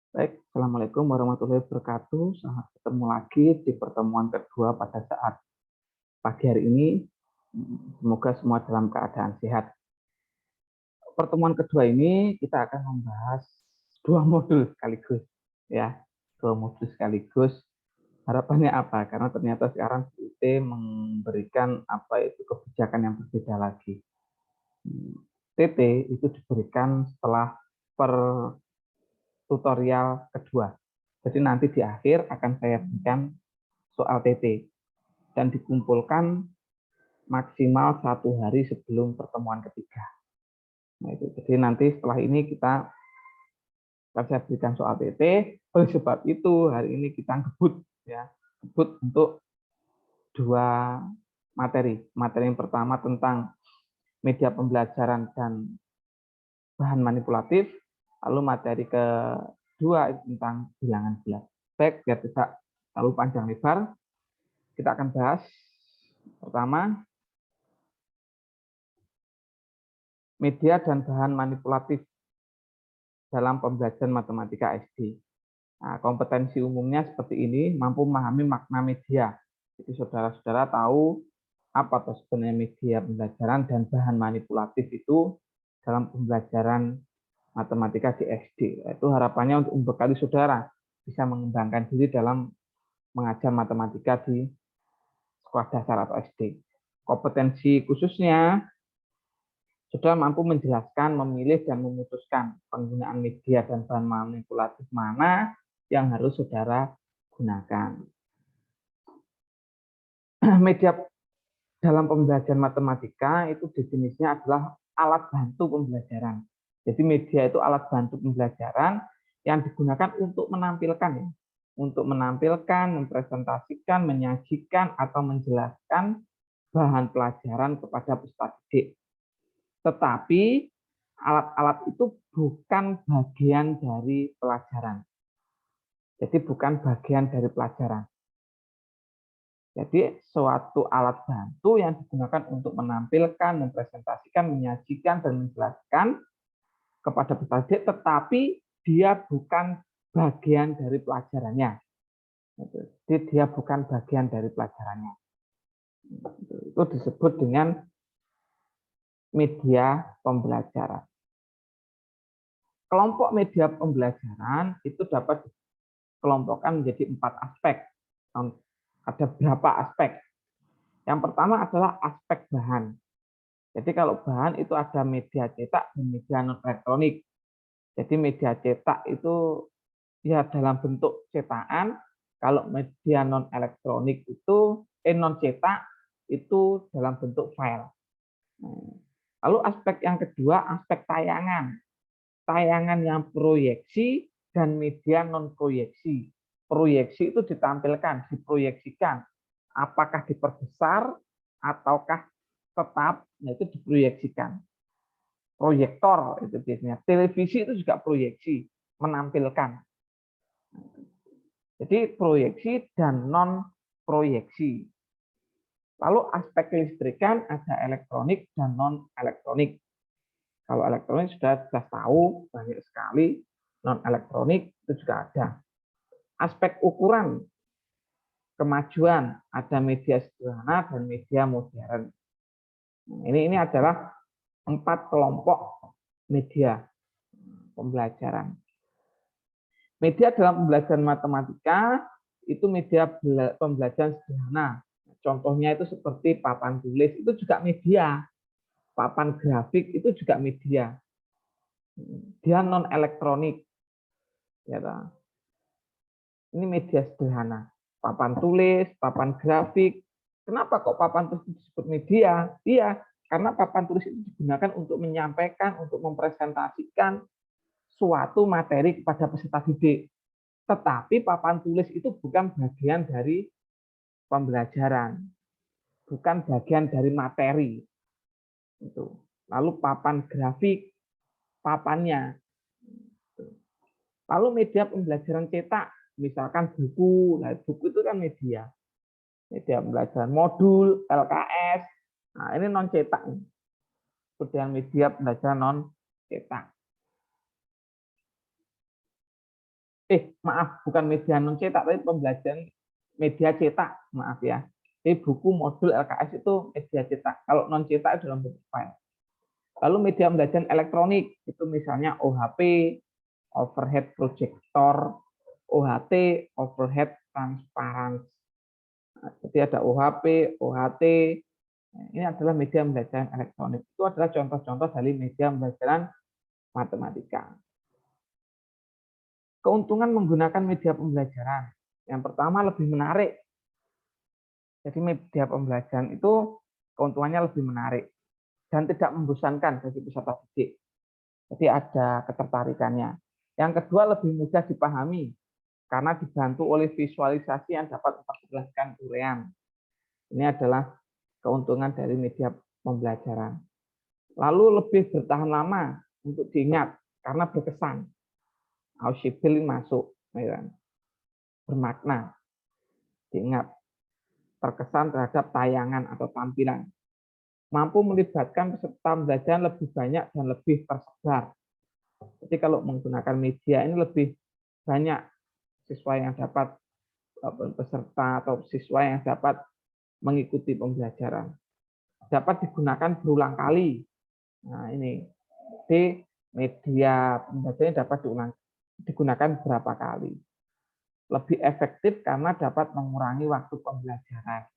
Baik, Assalamualaikum warahmatullahi wabarakatuh. Selamat ketemu lagi di pertemuan kedua pada saat pagi hari ini. Semoga semua dalam keadaan sehat. Pertemuan kedua ini kita akan membahas dua modul sekaligus, ya, dua modul sekaligus. Harapannya apa? Karena ternyata sekarang BUT memberikan apa itu kebijakan yang berbeda lagi. TT itu diberikan setelah per tutorial kedua. Jadi nanti di akhir akan saya berikan soal TT dan dikumpulkan maksimal 1 hari sebelum pertemuan ketiga. Nah, itu. Jadi nanti setelah ini kita akan saya berikan soal TT. Oleh sebab itu hari ini kita ngebut, ya, ngebut untuk dua materi. Materi yang pertama tentang media pembelajaran dan bahan manipulatif. Lalu materi kedua tentang bilangan bulat. Baik, biar tidak terlalu panjang lebar, kita akan bahas pertama media dan bahan manipulatif dalam pembelajaran matematika SD. Nah, kompetensi umumnya seperti ini, mampu memahami makna media. Jadi saudara-saudara tahu apa sebenarnya media pembelajaran dan bahan manipulatif itu dalam pembelajaran matematika di SD. Itu harapannya untuk membekali saudara bisa mengembangkan diri dalam mengajar matematika di sekolah dasar atau SD. Kompetensi khususnya sudah mampu menjelaskan, memilih, dan memutuskan penggunaan media dan bahan manipulatif mana yang harus saudara gunakan. Media dalam pembelajaran matematika itu definisinya adalah alat bantu pembelajaran. Jadi media itu alat bantu pembelajaran yang digunakan untuk menampilkan, mempresentasikan, menyajikan, atau menjelaskan bahan pelajaran kepada peserta didik. Tetapi alat-alat itu bukan bagian dari pelajaran. Jadi bukan bagian dari pelajaran. Jadi suatu alat bantu yang digunakan untuk menampilkan, mempresentasikan, menyajikan, dan menjelaskan kepada peserta didik, tetapi dia bukan bagian dari pelajarannya. Jadi dia bukan bagian dari pelajarannya. Itu disebut dengan media pembelajaran. Kelompok media pembelajaran itu dapat dikelompokkan menjadi 4 aspek. Ada berapa aspek? Yang pertama adalah aspek bahan. Jadi kalau bahan itu ada media cetak dan media non elektronik. Jadi media cetak itu ya dalam bentuk cetakan. Kalau media non elektronik itu non cetak itu dalam bentuk file. Lalu aspek yang kedua aspek tayangan. Tayangan yang proyeksi dan media non proyeksi. Proyeksi itu ditampilkan, diproyeksikan. Apakah diperbesar ataukah tetap, nah itu diproyeksikan. Proyektor itu biasanya. Televisi itu juga proyeksi, menampilkan. Jadi proyeksi dan non proyeksi. Lalu aspek kelistrikan ada elektronik dan non elektronik. Kalau elektronik sudah tahu banyak sekali, non elektronik itu juga ada. Aspek ukuran kemajuan ada media sederhana dan media modern. Ini adalah 4 kelompok media pembelajaran. Media dalam pembelajaran matematika itu media pembelajaran sederhana. Contohnya itu seperti papan tulis, itu juga media. Papan grafik itu juga media. Dia non elektronik. Ya, ini media sederhana. Papan tulis, papan grafik. Kenapa kok papan tulis disebut media? Iya, karena papan tulis itu digunakan untuk menyampaikan, untuk mempresentasikan suatu materi kepada peserta didik. Tetapi papan tulis itu bukan bagian dari pembelajaran, bukan bagian dari materi. Itu. Lalu papan grafik, papannya. Lalu media pembelajaran cetak, misalkan buku. Nah, buku itu kan media pembelajaran, modul, LKS. Nah, ini non cetak. Kemudian media pembelajaran non cetak. Maaf, bukan media non cetak, tapi pembelajaran media cetak, maaf ya. Jadi buku modul LKS itu media cetak. Kalau non cetak itu dalam bentuk file. Lalu media pembelajaran elektronik itu misalnya OHP, overhead projector, OHT, overhead transparan. Nah, jadi ada OHP, OHT. Ini adalah media pembelajaran elektronik. Itu adalah contoh-contoh dari media pembelajaran matematika. Keuntungan menggunakan media pembelajaran. Yang pertama lebih menarik. Jadi media pembelajaran itu keuntungannya lebih menarik dan tidak membosankan bagi peserta didik. Jadi ada ketertarikannya. Yang kedua lebih mudah dipahami karena dibantu oleh visualisasi yang dapat memperjelaskan uraian. Ini adalah keuntungan dari media pembelajaran. Lalu lebih bertahan lama untuk diingat karena berkesan. Ausibil masuk, bermakna, diingat, terkesan terhadap tayangan atau tampilan. Mampu melibatkan peserta pembelajaran lebih banyak dan lebih tersebar. Jadi kalau menggunakan media ini lebih banyak siswa yang dapat peserta atau siswa yang dapat mengikuti pembelajaran. Dapat digunakan berulang kali. Nah ini, di media pembelajaran dapat digunakan berapa kali. Lebih efektif karena dapat mengurangi waktu pembelajaran.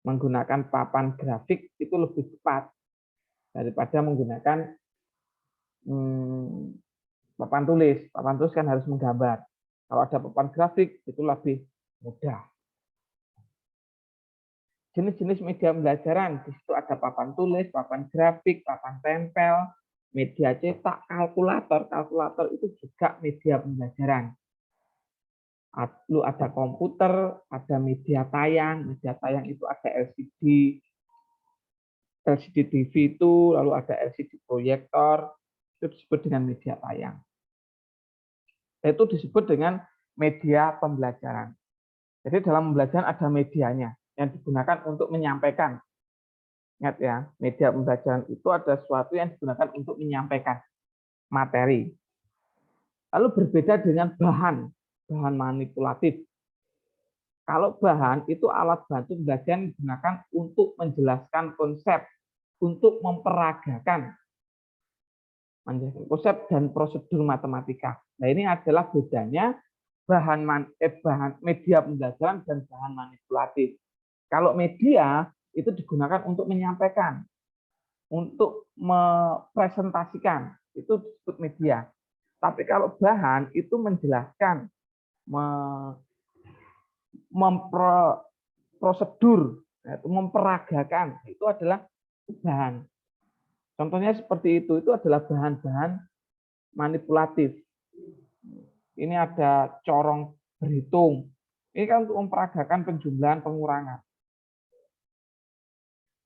Menggunakan papan grafik itu lebih cepat daripada menggunakan papan tulis. Papan tulis kan harus menggambar. Kalau ada papan grafik itu lebih mudah. Jenis-jenis media pembelajaran, di situ ada papan tulis, papan grafik, papan tempel, media cetak, kalkulator. Kalkulator itu juga media pembelajaran. Lalu ada komputer, ada media tayang. Media tayang itu ada LCD TV itu, lalu ada LCD proyektor, itu disebut dengan media tayang. Itu disebut dengan media pembelajaran. Jadi dalam pembelajaran ada medianya yang digunakan untuk menyampaikan. Ingat ya, media pembelajaran itu ada sesuatu yang digunakan untuk menyampaikan materi. Lalu berbeda dengan bahan manipulatif. Kalau bahan itu alat bantu pembelajaran digunakan untuk menjelaskan konsep, untuk memperagakan konsep dan prosedur matematika. Nah ini adalah bedanya bahan media pembelajaran dan bahan manipulatif. Kalau media itu digunakan untuk menyampaikan, untuk mempresentasikan, itu disebut media. Tapi kalau bahan itu menjelaskan, prosedur, memperagakan, itu adalah bahan. Contohnya seperti itu adalah bahan-bahan manipulatif. Ini ada corong berhitung. Ini kan untuk memperagakan penjumlahan pengurangan.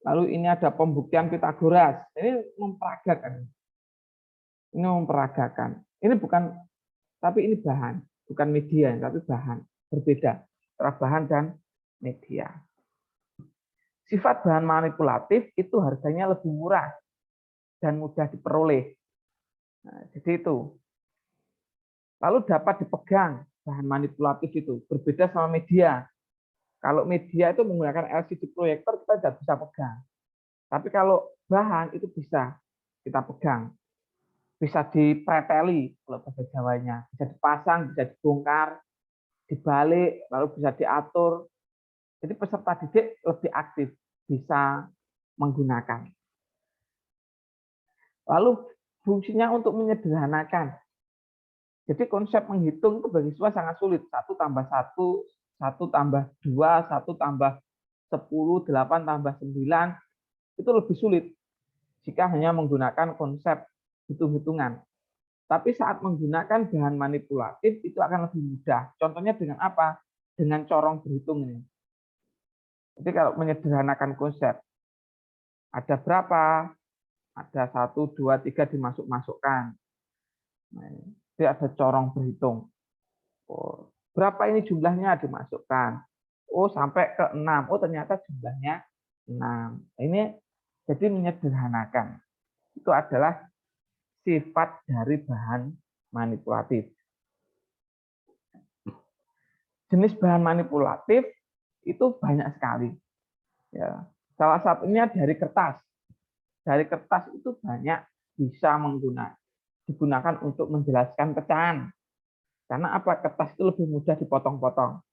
Lalu ini ada pembuktian Pitagoras. Ini memperagakan. Ini memperagakan. Ini bukan, tapi ini bahan, bukan media, tapi bahan. Berbeda antara bahan dan media. Sifat bahan manipulatif itu harganya lebih murah dan mudah diperoleh. Nah, jadi itu. Lalu dapat dipegang bahan manipulatif itu. Berbeda sama media. Kalau media itu menggunakan LCD proyektor kita tidak bisa pegang. Tapi kalau bahan itu bisa kita pegang. Bisa dipreteli kalau bahasa Jawanya. Bisa dipasang, bisa dibongkar, dibalik, lalu bisa diatur. Jadi peserta didik lebih aktif, bisa menggunakan. Lalu fungsinya untuk menyederhanakan. Jadi konsep menghitung itu bagi siswa sangat sulit. 1 tambah 1, 1 tambah 2, 1 tambah 10, 8 tambah 9, itu lebih sulit jika hanya menggunakan konsep hitung-hitungan. Tapi saat menggunakan bahan manipulatif itu akan lebih mudah. Contohnya dengan apa? Dengan corong berhitung ini. Jadi kalau menyederhanakan konsep, ada berapa? Ada 1, 2, 3 dimasuk-masukkan. Nah, jadi ada corong berhitung. Oh, berapa ini jumlahnya dimasukkan? Oh, sampai ke 6. Oh, ternyata jumlahnya 6. Ini jadi menyederhanakan. Itu adalah sifat dari bahan manipulatif. Jenis bahan manipulatif itu banyak sekali. Ya, salah satunya dari kertas. Dari kertas itu banyak bisa digunakan untuk menjelaskan pecahan. Karena apa? Kertas itu lebih mudah dipotong-potong.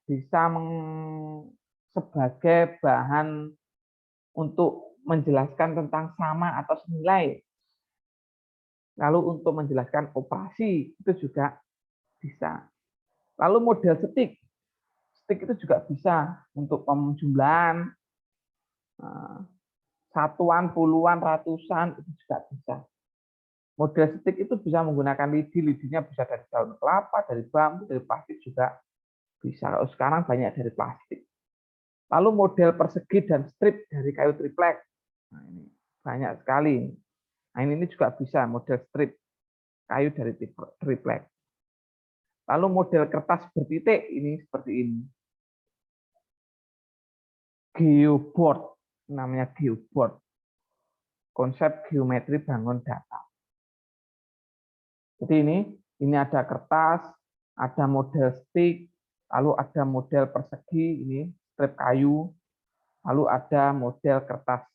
Bisa sebagai bahan untuk menjelaskan tentang sama atau senilai. Lalu untuk menjelaskan operasi itu juga bisa. Lalu model stick. Stick itu juga bisa untuk pemjumlahan, satuan, puluhan, ratusan, itu juga bisa. Model stick itu bisa menggunakan lidi, lidinya bisa dari daun kelapa, dari bambu, dari plastik juga bisa. Kalau sekarang banyak dari plastik. Lalu model persegi dan strip dari kayu triplek. Nah, ini banyak sekali. Nah, ini juga bisa model strip kayu dari triplek. Lalu model kertas bertitik ini seperti ini. Geoboard, namanya geoboard. Konsep geometri bangun data. Jadi ini ada kertas, ada model stick, lalu ada model persegi, ini strip kayu, lalu ada model kertas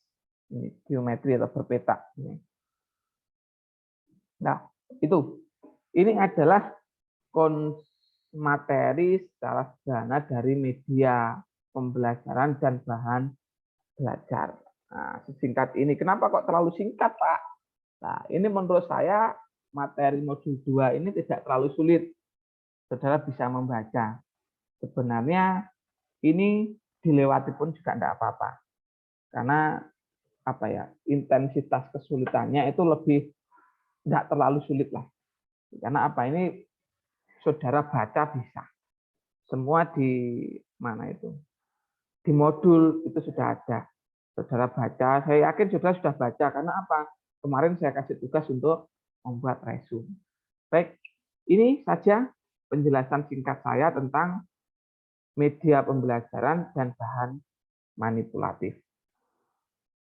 ini geometri atau berpetak. Nah, itu. Ini adalah materi secara sederhana dari media pembelajaran dan bahan belajar. Nah, sesingkat ini. Kenapa kok terlalu singkat, Pak? Nah, ini menurut saya materi modul 2 ini tidak terlalu sulit. Saudara bisa membaca. Sebenarnya ini dilewati pun juga tidak apa-apa. Karena apa ya, intensitas kesulitannya itu lebih tidak terlalu sulit lah. Karena apa, ini saudara baca bisa. Semua di mana itu? Di modul itu sudah ada. Saudara baca, saya yakin saudara sudah baca. Karena apa? Kemarin saya kasih tugas untuk membuat resume. Baik, ini saja penjelasan singkat saya tentang media pembelajaran dan bahan manipulatif.